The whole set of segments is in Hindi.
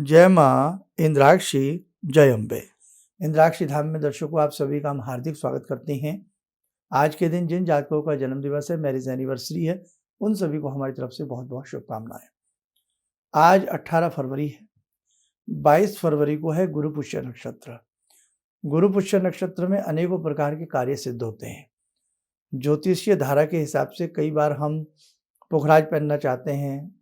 जय माँ इंद्राक्षी, जय अम्बे। इंद्राक्षी धाम में दर्शकों आप सभी का हम हार्दिक स्वागत करते हैं। आज के दिन जिन जातकों का जन्म दिवस है, मैरिज एनिवर्सरी है, उन सभी को हमारी तरफ से बहुत बहुत शुभकामनाएं। आज 18 फरवरी है। 22 फरवरी को है गुरु पुष्य नक्षत्र। गुरु पुष्य नक्षत्र में अनेकों प्रकार के कार्य सिद्ध होते हैं। ज्योतिषीय धारा के हिसाब से कई बार हम पुखराज पहनना चाहते हैं,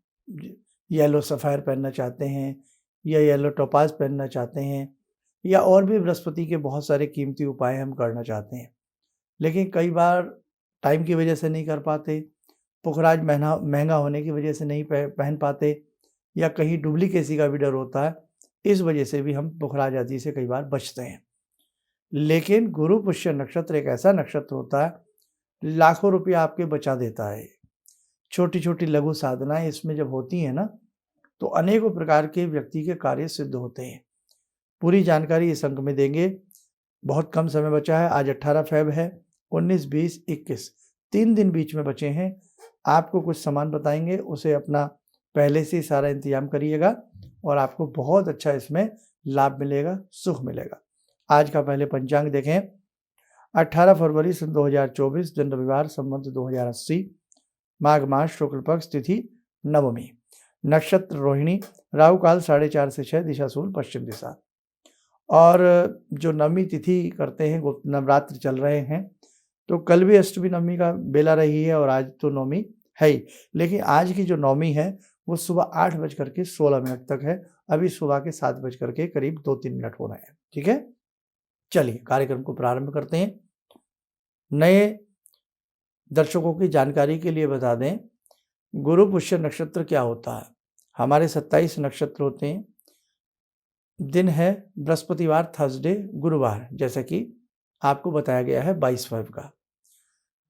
येलो सफ़ायर पहनना चाहते हैं, या येलो टोपाज पहनना चाहते हैं, या और भी बृहस्पति के बहुत सारे कीमती उपाय हम करना चाहते हैं, लेकिन कई बार टाइम की वजह से नहीं कर पाते, पुखराज महंगा होने की वजह से नहीं पहन पाते, या कहीं डुप्लीकेसी का भी डर होता है। इस वजह से भी हम पुखराज आदि से कई बार बचते हैं। लेकिन गुरु पुष्य नक्षत्र एक ऐसा नक्षत्र होता है, लाखों रुपया आपके बचा देता है। छोटी छोटी लघु साधनाएं इसमें जब होती हैं ना, तो अनेकों प्रकार के व्यक्ति के कार्य सिद्ध होते हैं। पूरी जानकारी इस अंक में देंगे। बहुत कम समय बचा है। आज 18 फेब है, 19, 20, 21 3 दिन बीच में बचे हैं। आपको कुछ सामान बताएंगे, उसे अपना पहले से सारा इंतजाम करिएगा और आपको बहुत अच्छा इसमें लाभ मिलेगा, सुख मिलेगा। आज का पहले पंचांग देखें। 18 फरवरी सन 2024, दिन रविवार, संवत 2080, माघ मास, शुक्ल पक्ष, तिथि नवमी, नक्षत्र रोहिणी, राहु काल 4:30 से 6, दिशा सूर्य पश्चिम दिशा। और जो नवमी तिथि करते हैं, नवरात्र चल रहे हैं, तो कल भी अष्टमी नवमी का बेला रही है और आज तो नवमी है ही। लेकिन आज की जो नवमी है वो सुबह 8:16 तक है। अभी सुबह के 7 करीब 2-3 मिनट हो रहे हैं। ठीक है, चलिए कार्यक्रम को प्रारंभ करते हैं। नए दर्शकों की जानकारी के लिए बता दें, गुरु पुष्य नक्षत्र क्या होता है। हमारे 27 नक्षत्र होते हैं। दिन है बृहस्पतिवार, थर्सडे, गुरुवार, जैसा कि आपको बताया गया है 22 फेब का।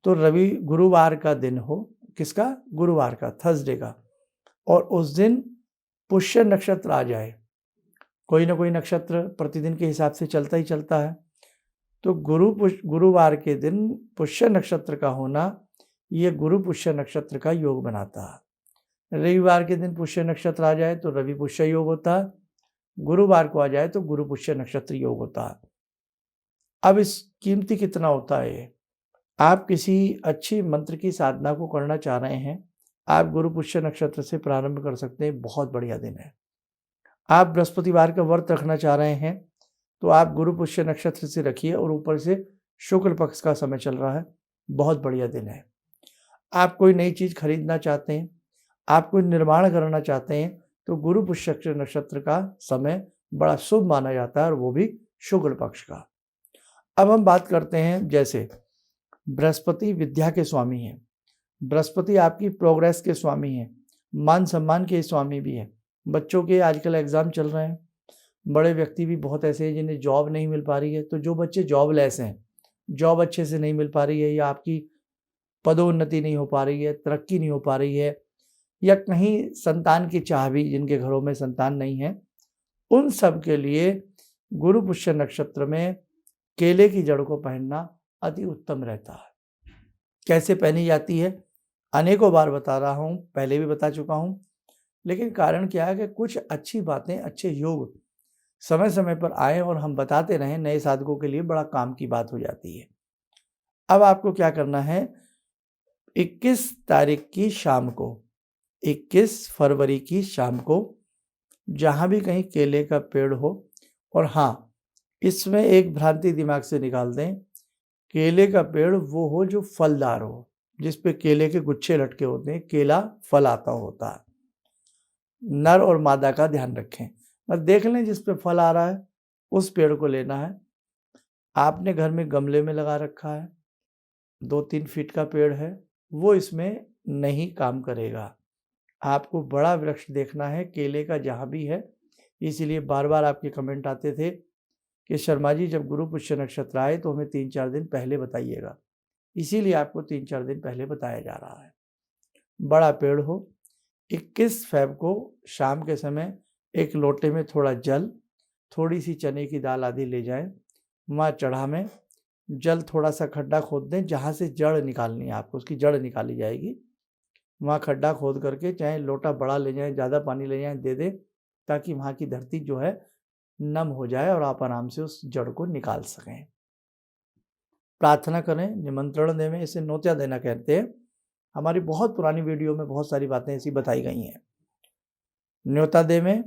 तो रवि गुरुवार का दिन हो, किसका? गुरुवार का, थर्सडे का, और उस दिन पुष्य नक्षत्र आ जाए। कोई ना कोई नक्षत्र प्रतिदिन के हिसाब से चलता ही चलता है। तो गुरुवार के दिन पुष्य नक्षत्र का होना, ये गुरु पुष्य नक्षत्र का योग बनाता है। रविवार के दिन पुष्य नक्षत्र आ जाए तो रवि पुष्य योग होता है। गुरुवार को आ जाए तो गुरु पुष्य नक्षत्र योग होता है। अब इस कीमती कितना होता है? आप किसी अच्छी मंत्र की साधना को करना चाह रहे हैं, आप गुरु पुष्य नक्षत्र से प्रारंभ कर सकते हैं। बहुत बढ़िया दिन है। आप बृहस्पतिवार का व्रत रखना चाह रहे हैं तो आप गुरु पुष्य नक्षत्र से रखिए, और ऊपर से शुक्ल पक्ष का समय चल रहा है, बहुत बढ़िया दिन है। आप कोई नई चीज़ खरीदना चाहते हैं, आप कोई निर्माण करना चाहते हैं, तो गुरु पुष्य नक्षत्र का समय बड़ा शुभ माना जाता है, और वो भी शुक्ल पक्ष का। अब हम बात करते हैं, जैसे बृहस्पति विद्या के स्वामी हैं, बृहस्पति आपकी प्रोग्रेस के स्वामी हैं, मान सम्मान के स्वामी भी हैं। बच्चों के आजकल एग्ज़ाम चल रहे हैं, बड़े व्यक्ति भी बहुत ऐसे हैं जिन्हें जॉब नहीं मिल पा रही है। तो जो बच्चे जॉबलेस हैं, जॉब अच्छे से नहीं मिल पा रही है, या आपकी पदोन्नति नहीं हो पा रही है, तरक्की नहीं हो पा रही है, या कहीं संतान की चाह भी, जिनके घरों में संतान नहीं है, उन सब के लिए गुरु पुष्य नक्षत्र में केले की जड़ को पहनना अति उत्तम रहता है। कैसे पहनी जाती है अनेकों बार बता रहा हूँ, पहले भी बता चुका हूँ, लेकिन कारण क्या है कि कुछ अच्छी बातें, अच्छे योग समय समय पर आए और हम बताते रहें, नए साधकों के लिए बड़ा काम की बात हो जाती है। अब आपको क्या करना है, 21 तारीख की शाम को, 21 फरवरी की शाम को, जहाँ भी कहीं केले का पेड़ हो, और हाँ, इसमें एक भ्रांति दिमाग से निकाल दें, केले का पेड़ वो हो जो फलदार हो, जिस पे केले के गुच्छे लटके होते हैं, केला फल आता होता है। नर और मादा का ध्यान रखें, बस देख लें जिस पे फल आ रहा है उस पेड़ को लेना है। आपने घर में गमले में लगा रखा है, 2-3 फीट का पेड़ है, वो इसमें नहीं काम करेगा। आपको बड़ा वृक्ष देखना है केले का जहाँ भी है। इसीलिए बार बार आपके कमेंट आते थे कि शर्मा जी जब गुरु पुष्य नक्षत्र आए तो हमें 3-4 दिन पहले बताइएगा। इसीलिए आपको 3-4 दिन पहले बताया जा रहा है। बड़ा पेड़ हो, 21 फेब को शाम के समय एक लोटे में थोड़ा जल, थोड़ी सी चने की दाल आदि ले जाएं, वहाँ चढ़ा में जल थोड़ा सा खड्डा खोद दें, जहाँ से जड़ निकालनी है आपको, उसकी जड़ निकाली जाएगी। वहाँ खड्डा खोद करके, चाहे लोटा बड़ा ले जाएं, ज़्यादा पानी ले जाएं, दे दें, ताकि वहाँ की धरती जो है नम हो जाए और आप आराम से उस जड़ को निकाल सकें। प्रार्थना करें, निमंत्रण दें, इसे न्योता देना कहते हैं। हमारी बहुत पुरानी वीडियो में बहुत सारी बातें ऐसी बताई गई हैं। न्योता देवें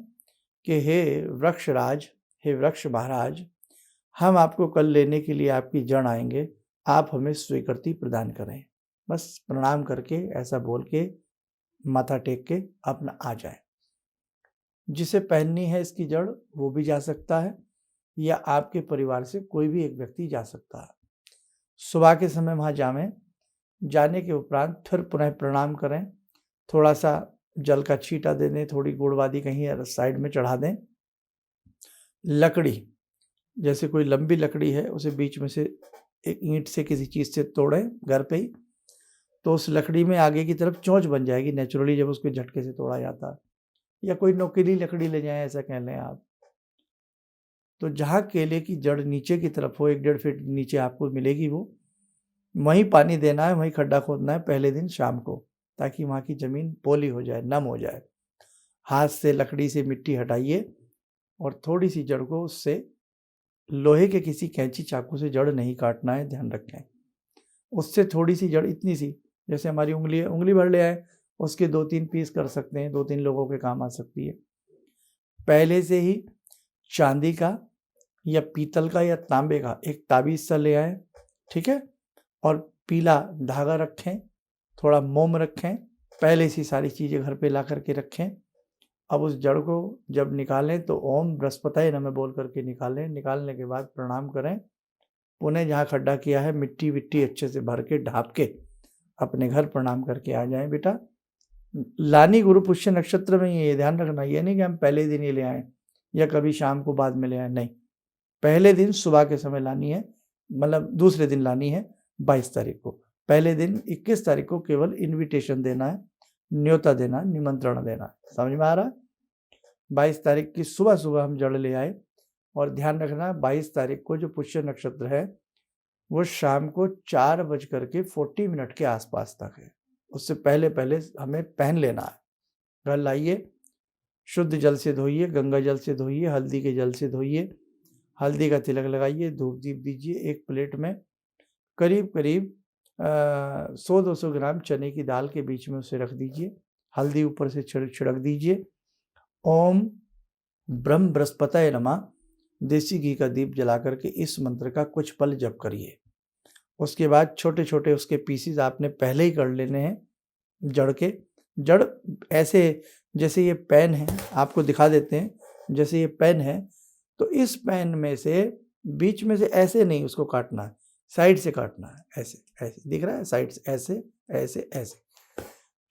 कि हे वृक्षराज, हे वृक्ष महाराज, हम आपको कल लेने के लिए आपकी जड़ आएंगे, आप हमें स्वीकृति प्रदान करें। बस प्रणाम करके ऐसा बोल के माथा टेक के अपना आ जाए। जिसे पहननी है इसकी जड़ वो भी जा सकता है, या आपके परिवार से कोई भी एक व्यक्ति जा सकता है। सुबह के समय वहाँ जावें। जाने के उपरांत फिर पुनः प्रणाम करें, थोड़ा सा जल का छींटा दे दें, थोड़ी गुड़वादी कहीं साइड में चढ़ा दें। लकड़ी, जैसे कोई लंबी लकड़ी है उसे बीच में से एक ईंट से किसी चीज़ से तोड़ें घर पे ही, तो उस लकड़ी में आगे की तरफ चोंच बन जाएगी नेचुरली जब उसको झटके से तोड़ा जाता है। या कोई नोकीली लकड़ी ले जाएं, ऐसा कह लें आप। तो जहाँ केले की जड़ नीचे की तरफ हो, 1-1.5 फीट नीचे आपको मिलेगी, वो वहीं पानी देना है, वहीं खड्डा खोदना है पहले दिन शाम को, ताकि वहाँ की ज़मीन पोली हो जाए, नम हो जाए। हाथ से लकड़ी से मिट्टी हटाइए और थोड़ी सी जड़ को उससे, लोहे के किसी कैंची चाकू से जड़ नहीं काटना है, ध्यान रखें। उससे थोड़ी सी जड़, इतनी सी जैसे हमारी उंगली है, उंगली भर ले आए, उसके 2-3 पीस कर सकते हैं, 2-3 लोगों के काम आ सकती है। पहले से ही चांदी का या पीतल का या तांबे का एक ताबीज सा ले आए, ठीक है, और पीला धागा रखें, थोड़ा मोम रखें, पहले से सारी चीज़ें घर पे ला करके रखें। अब उस जड़ को जब निकालें तो ओम बृहस्पतये नमः बोल करके निकालें। निकालने के बाद प्रणाम करें। पुनः जहाँ खड्डा किया है मिट्टी विट्टी अच्छे से भर के ढाँप के अपने घर प्रणाम करके आ जाएं। बेटा लानी गुरु पुष्य नक्षत्र में ये ध्यान रखना, ये नहीं कि हम पहले दिन ही ले आएँ या कभी शाम को बाद में ले आएँ, नहीं, पहले दिन सुबह के समय लानी है, मतलब दूसरे दिन लानी है 22 तारीख को। पहले दिन 21 तारीख को केवल इन्विटेशन देना है, न्योता देना, निमंत्रण देना है। समझ में आ रहा है? 22 तारीख की सुबह सुबह हम जड़ ले आए। और ध्यान रखना 22 तारीख को जो पुष्य नक्षत्र है वो शाम को 4:40 के आसपास तक है। उससे पहले पहले हमें पहन लेना है। घर लाइए, शुद्ध जल से धोइए, गंगा जल से धोइए, हल्दी के जल से धोइए, हल्दी का तिलक लगाइए, धूप दीप दीजिए। एक प्लेट में करीब करीब 100-200 ग्राम चने की दाल के बीच में उसे रख दीजिए, हल्दी ऊपर से छिड़क दीजिए। ओम ब्रह्म बृहस्पतये नमः देसी घी का दीप जला करके इस मंत्र का कुछ पल जप करिए। उसके बाद छोटे छोटे उसके पीसीज आपने पहले ही कर लेने हैं जड़ के। जड़ ऐसे जैसे ये पेन है, आपको दिखा देते हैं, जैसे ये पेन है तो इस पेन में से बीच में से ऐसे नहीं उसको काटना है, साइड से काटना है, ऐसे ऐसे दिख रहा है, साइड से ऐसे ऐसे ऐसे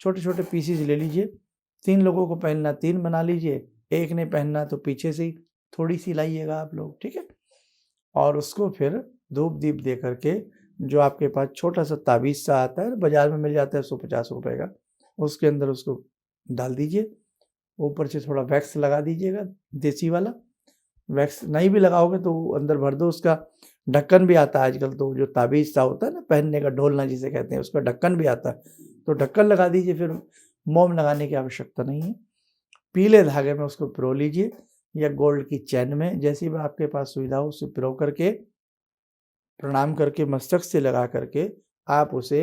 छोटे छोटे पीसीज ले लीजिए। 3 लोगों को पहनना 3 बना लीजिए, एक ने पहनना तो पीछे से ही थोड़ी सी लाइएगा आप लोग, ठीक है। और उसको फिर धूप दीप दे करके जो आपके पास छोटा सा ताबीज सा आता है, बाजार में मिल जाता है 150 रुपए का, उसके अंदर उसको डाल दीजिए। ऊपर से थोड़ा वैक्स लगा दीजिएगा, देसी वाला वैक्स नहीं भी लगाओगे तो अंदर भर दो। उसका ढक्कन भी आता है आजकल, तो जो ताबीज सा होता है ना पहनने का, ढोलना जिसे कहते हैं, उसका ढक्कन भी आता है, तो ढक्कन लगा दीजिए, फिर मोम लगाने की आवश्यकता नहीं है। पीले धागे में उसको पिरो लीजिए या गोल्ड की चैन में, जैसी भी आपके पास सुविधा हो, उससे पिरो करके प्रणाम करके मस्तक से लगा करके आप उसे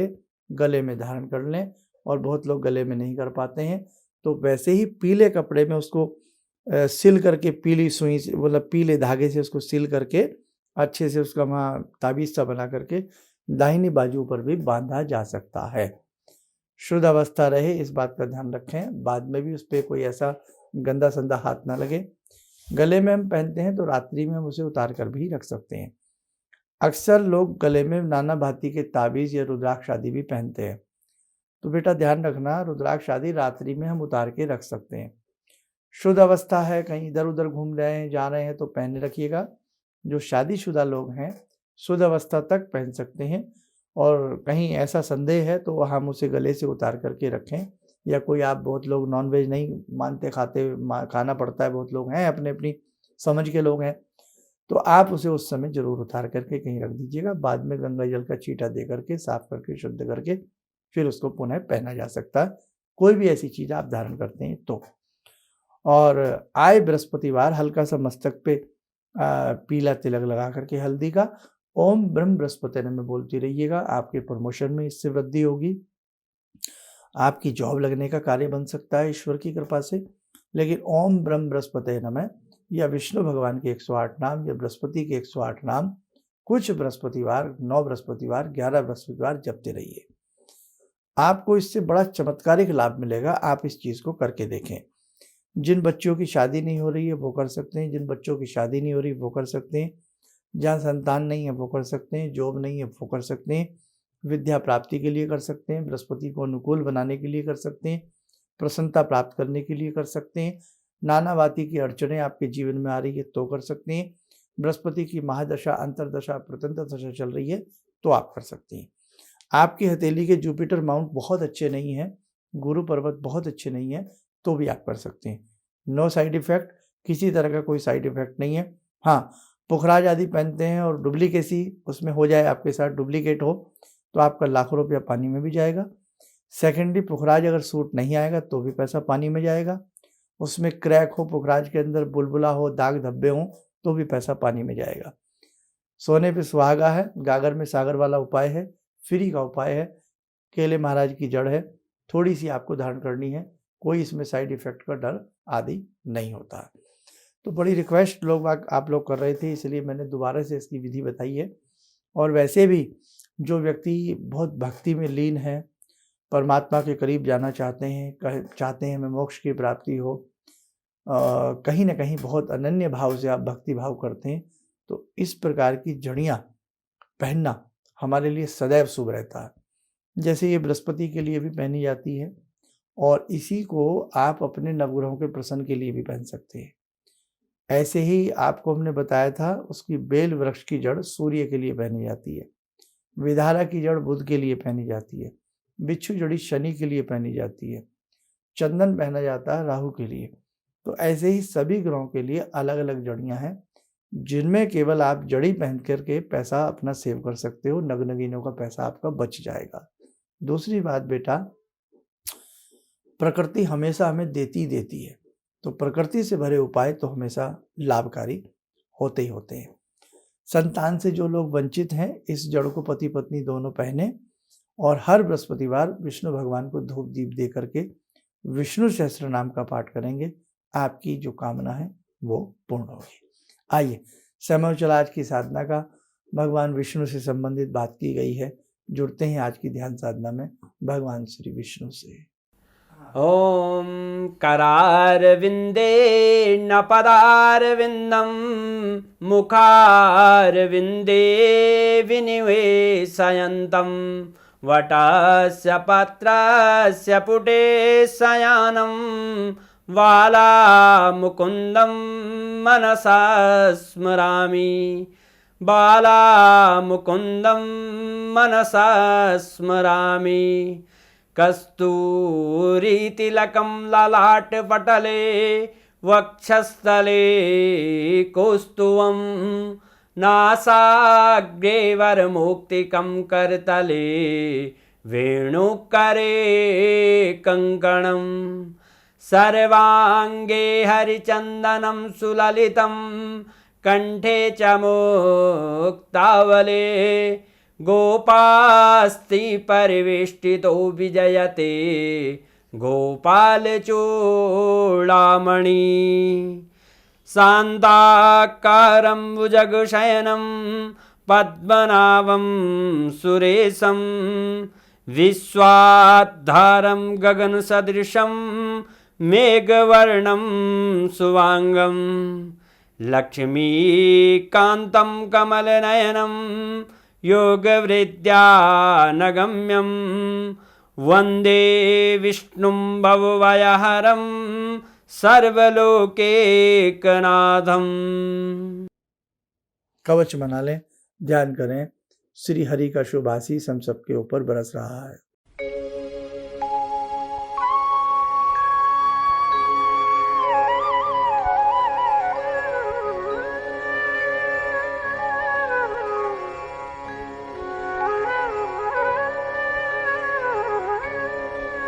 गले में धारण कर लें। और बहुत लोग गले में नहीं कर पाते हैं, तो वैसे ही पीले कपड़े में उसको सिल करके, पीली सुई से, मतलब पीले धागे से उसको सिल करके अच्छे से उसका वहाँ ताबीज सा बना करके दाहिनी बाजू पर भी बांधा जा सकता है। शुद्ध अवस्था रहे इस बात का ध्यान रखें, बाद में भी उस पर कोई ऐसा गंदा संदा हाथ ना लगे। गले में हम पहनते हैं तो रात्रि में हम उसे उतार कर भी रख सकते हैं। अक्सर लोग गले में नाना भांति के ताबीज या रुद्राक्ष आदि भी पहनते हैं, तो बेटा ध्यान रखना, रुद्राक्ष आदि रात्रि में हम उतार के रख सकते हैं। शुद्ध अवस्था है, कहीं इधर उधर घूम रहे हैं, जा रहे हैं तो पहने रखिएगा। जो शादीशुदा लोग हैं शुद्ध अवस्था तक पहन सकते हैं, और कहीं ऐसा संदेह है तो हम उसे गले से उतार करके रखें। या कोई आप, बहुत लोग नॉनवेज नहीं मानते, खाना पड़ता है, बहुत लोग हैं अपने अपनी समझ के लोग हैं, तो आप उसे उस समय जरूर उतार करके कहीं रख दीजिएगा। बाद में गंगा जल का छींटा दे करके साफ करके शुद्ध करके फिर उसको पुनः पहना जा सकता है, कोई भी ऐसी चीज़ आप धारण करते हैं तो। और आए बृहस्पतिवार हल्का सा मस्तक पे पीला तिलक लगा करके हल्दी का ओम ब्रह्म बृहस्पति नमः बोलती रहिएगा। आपके प्रमोशन में इससे वृद्धि होगी, आपकी जॉब लगने का कार्य बन सकता है ईश्वर की कृपा से। लेकिन ओम ब्रह्म बृहस्पति नमः या विष्णु भगवान के 108 नाम या बृहस्पति के 108 नाम कुछ बृहस्पतिवार, 9 बृहस्पतिवार, 11 बृहस्पतिवार जपते रहिए। आपको इससे बड़ा चमत्कारिक लाभ मिलेगा। आप इस चीज़ को करके देखें। जिन बच्चों की शादी नहीं हो रही है वो कर सकते हैं, जिन बच्चों की शादी नहीं हो रही वो कर सकते हैं, जहाँ संतान नहीं है वो कर सकते हैं, जॉब नहीं है वो कर सकते हैं, विद्या प्राप्ति के लिए कर सकते हैं, बृहस्पति को अनुकूल बनाने के लिए कर सकते हैं, प्रसन्नता प्राप्त करने के लिए कर सकते हैं, नानाभांति की अड़चनें आपके जीवन में आ रही है तो कर सकते हैं, बृहस्पति की महादशा, अंतरदशा, प्रतंत्र दशा चल रही है तो आप कर सकते हैं। आपकी हथेली के जुपिटर माउंट बहुत अच्छे नहीं है, गुरु पर्वत बहुत अच्छे नहीं है तो भी आप कर सकते हैं। नो साइड इफेक्ट, किसी तरह का कोई साइड इफेक्ट नहीं है। हाँ, पुखराज आदि पहनते हैं और डुप्लीकेसी उसमें हो जाए, आपके साथ डुप्लीकेट हो तो आपका लाखों रुपया पानी में भी जाएगा। सेकेंडरी, पुखराज अगर सूट नहीं आएगा तो भी पैसा पानी में जाएगा। उसमें क्रैक हो, पुखराज के अंदर बुलबुला हो, दाग धब्बे हों तो भी पैसा पानी में जाएगा। सोने पे सुहागा है, गागर में सागर वाला उपाय है, फ्री का उपाय है, केले महाराज की जड़ है, थोड़ी सी आपको धारण करनी है, कोई इसमें साइड इफेक्ट का डर आदि नहीं होता। तो बड़ी रिक्वेस्ट आप लोग कर रहे थे, इसलिए मैंने दोबारा से इसकी विधि बताई है। और वैसे भी जो व्यक्ति बहुत भक्ति में लीन है, परमात्मा के करीब जाना चाहते हैं हमें मोक्ष की प्राप्ति हो, कहीं ना कहीं बहुत अनन्य भाव से आप भक्ति भाव करते हैं, तो इस प्रकार की जड़ियाँ पहनना हमारे लिए सदैव शुभ रहता है। जैसे ये बृहस्पति के लिए भी पहनी जाती है और इसी को आप अपने नवग्रहों के प्रसन्न के लिए भी पहन सकते हैं। ऐसे ही आपको हमने बताया था, उसकी बेल वृक्ष की जड़ सूर्य के लिए पहनी जाती है, विधारा की जड़ बुध के लिए पहनी जाती है, बिच्छू जड़ी शनि के लिए पहनी जाती है, चंदन पहना जाता है राहु के लिए। तो ऐसे ही सभी ग्रहों के लिए अलग अलग जड़ियाँ हैं जिनमें केवल आप जड़ी पहन करके पैसा अपना सेव कर सकते हो, नगनगीनों का पैसा आपका बच जाएगा। दूसरी बात बेटा, प्रकृति हमेशा हमें देती है, तो प्रकृति से भरे उपाय तो हमेशा लाभकारी होते ही होते हैं। संतान से जो लोग वंचित हैं, इस जड़ को पति पत्नी दोनों पहने और हर बृहस्पतिवार विष्णु भगवान को धूप दीप दे करके विष्णु सहस्त्र नाम का पाठ करेंगे, आपकी जो कामना है वो पूर्ण होगी। आइए, समय चला आज की साधना का, भगवान विष्णु से संबंधित बात की गई है। जुड़ते हैं आज की ध्यान साधना में भगवान श्री विष्णु से। ओम करारविंदे न पदारविंदम मुखारविंदे विनिवेशयन्तं वटस्य पत्रस्य पुटे शयानं बालामुकुन्दं मनसा स्मरामि, बालामुकुन्दं मनसा स्मरामि। कस्तूरीतिलकं ललाटपटले वक्षस्थले कौस्तुभं नासाग्रे वरमुक्तिकं करतले वेणुकरे कङ्कणं सर्वाङ्गे हरिचन्दनं सुललितं कंठे च मुक्तावले गोपास्ति परिवेष्टितो विजयते गोपालचूडामणि शान्ताकारं भुजगशयनं पद्मनाभं सुरेशं विश्वाधारं गगनसदृशं मेघवर्णं शुभांगं लक्ष्मीकान्तं कमलनयनं योगवृद्ध्यानगम्यं वन्दे विष्णुं भवभयहरं सर्वलोकैकनाथं। कवच बना लें, ध्यान करें, श्री हरि का शुभ आशीष हम सबके ऊपर बरस रहा है।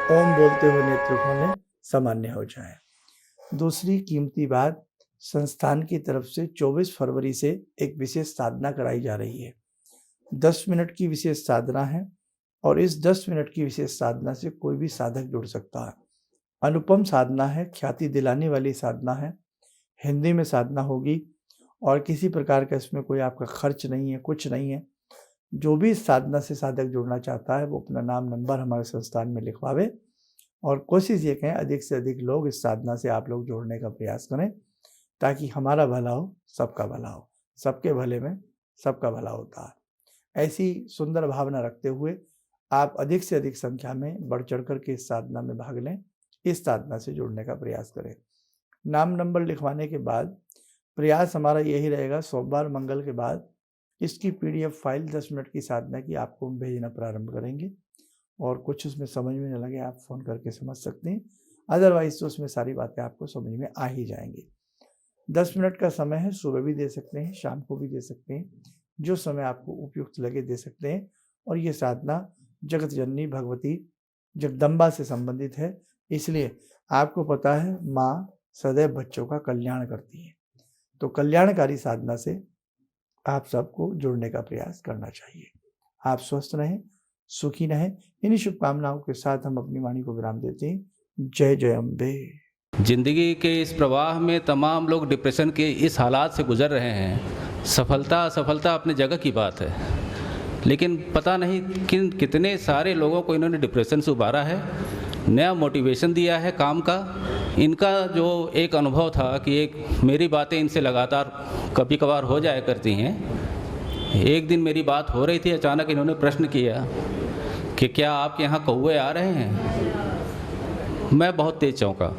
ओम बोलते हुए नेत्र खोलें, सामान्य हो जाए। दूसरी कीमती बात, संस्थान की तरफ से 24 फरवरी से एक विशेष साधना कराई जा रही है। 10 मिनट की विशेष साधना है और इस 10 मिनट की विशेष साधना से कोई भी साधक जुड़ सकता है। अनुपम साधना है, ख्याति दिलाने वाली साधना है। हिंदी में साधना होगी और किसी प्रकार का इसमें कोई आपका खर्च नहीं है, कुछ नहीं है। जो भी इस साधना से साधक जुड़ना चाहता है वो अपना नाम नंबर हमारे संस्थान में लिखवावे और कोशिश ये करें अधिक से अधिक लोग इस साधना से आप लोग जोड़ने का प्रयास करें, ताकि हमारा भला हो, सबका भला हो। सबके भले में सबका भला होता है। ऐसी सुंदर भावना रखते हुए आप अधिक से अधिक संख्या में बढ़ चढ़ कर के इस साधना में भाग लें, इस साधना से जुड़ने का प्रयास करें। नाम नंबर लिखवाने के बाद प्रयास हमारा यही रहेगा, सोमवार मंगल के बाद इसकी PDF फाइल 10 मिनट की साधना की आपको हम भेजना प्रारंभ करेंगे और कुछ उसमें समझ में न लगे आप फ़ोन करके समझ सकते हैं, अदरवाइज तो उसमें सारी बातें आपको समझ में आ ही जाएंगी। 10 मिनट का समय है, सुबह भी दे सकते हैं, शाम को भी दे सकते हैं, जो समय आपको उपयुक्त लगे दे सकते हैं। और ये साधना जगत जननी भगवती जगदम्बा से संबंधित है, इसलिए आपको पता है माँ सदैव बच्चों का कल्याण करती है, तो कल्याणकारी साधना से आप सबको जुड़ने का प्रयास करना चाहिए। आप स्वस्थ रहें, सुखी रहें। इन्हीं शुभकामनाओं के साथ हम अपनी वाणी को विराम देते हैं। जय जय अम्बे। जिंदगी के इस प्रवाह में तमाम लोग डिप्रेशन के इस हालात से गुजर रहे हैं। सफलता असफलता अपनी जगह की बात है, लेकिन पता नहीं कितने सारे लोगों को इन्होंने डिप्रेशन से उबारा है, नया मोटिवेशन दिया है काम का। इनका जो एक अनुभव था कि एक मेरी बातें इनसे लगातार कभी कभार हो जाया करती हैं। एक दिन मेरी बात हो रही थी, अचानक इन्होंने प्रश्न किया कि क्या आपके यहाँ कौवे आ रहे हैं। मैं बहुत तेज चौंका।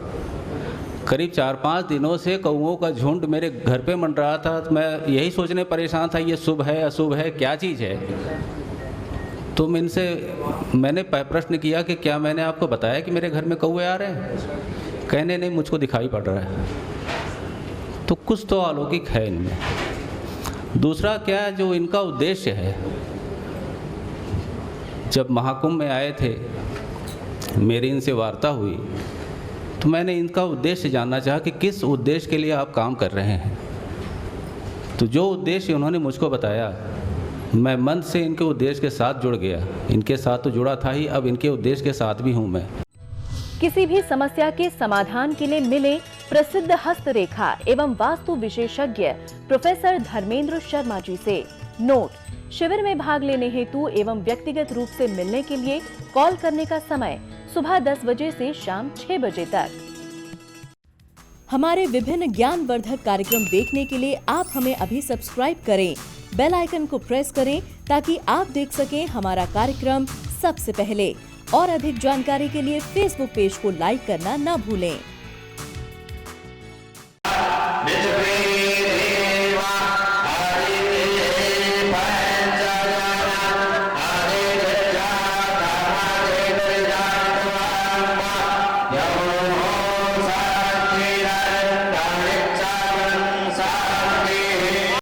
करीब 4-5 दिनों से कौवों का झुंड मेरे घर पे मंड रहा था। तो मैं यही सोचने परेशान था, ये शुभ है अशुभ है, क्या चीज़ है। तो मैंने प्रश्न किया कि क्या मैंने आपको बताया कि मेरे घर में कौवे आ रहे हैं। कहने नहीं, मुझको दिखाई पड़ रहा है। तो कुछ तो अलौकिक है इनमें। दूसरा क्या, जो इनका उद्देश्य है, जब महाकुंभ में आए थे, मेरी इनसे वार्ता हुई तो मैंने इनका उद्देश्य जानना चाहा कि किस उद्देश्य के लिए आप काम कर रहे हैं। तो जो उद्देश्य उन्होंने मुझको बताया, मैं मन से इनके उद्देश्य के साथ जुड़ गया। इनके साथ तो जुड़ा था ही, अब इनके उद्देश्य के साथ भी हूँ मैं। किसी भी समस्या के समाधान के लिए मिले प्रसिद्ध हस्तरेखा एवं वास्तु विशेषज्ञ प्रोफेसर धर्मेंद्र शर्मा जी से। नोट: शिविर में भाग लेने हेतु एवं व्यक्तिगत रूप से मिलने के लिए कॉल करने का समय सुबह 10 बजे से शाम 6 बजे तक। हमारे विभिन्न ज्ञानवर्धक कार्यक्रम देखने के लिए आप हमें अभी सब्सक्राइब करें, बेल आइकन को प्रेस करें ताकि आप देख सकें हमारा कार्यक्रम सबसे पहले। और अधिक जानकारी के लिए फेसबुक पेज को लाइक करना न भूलें।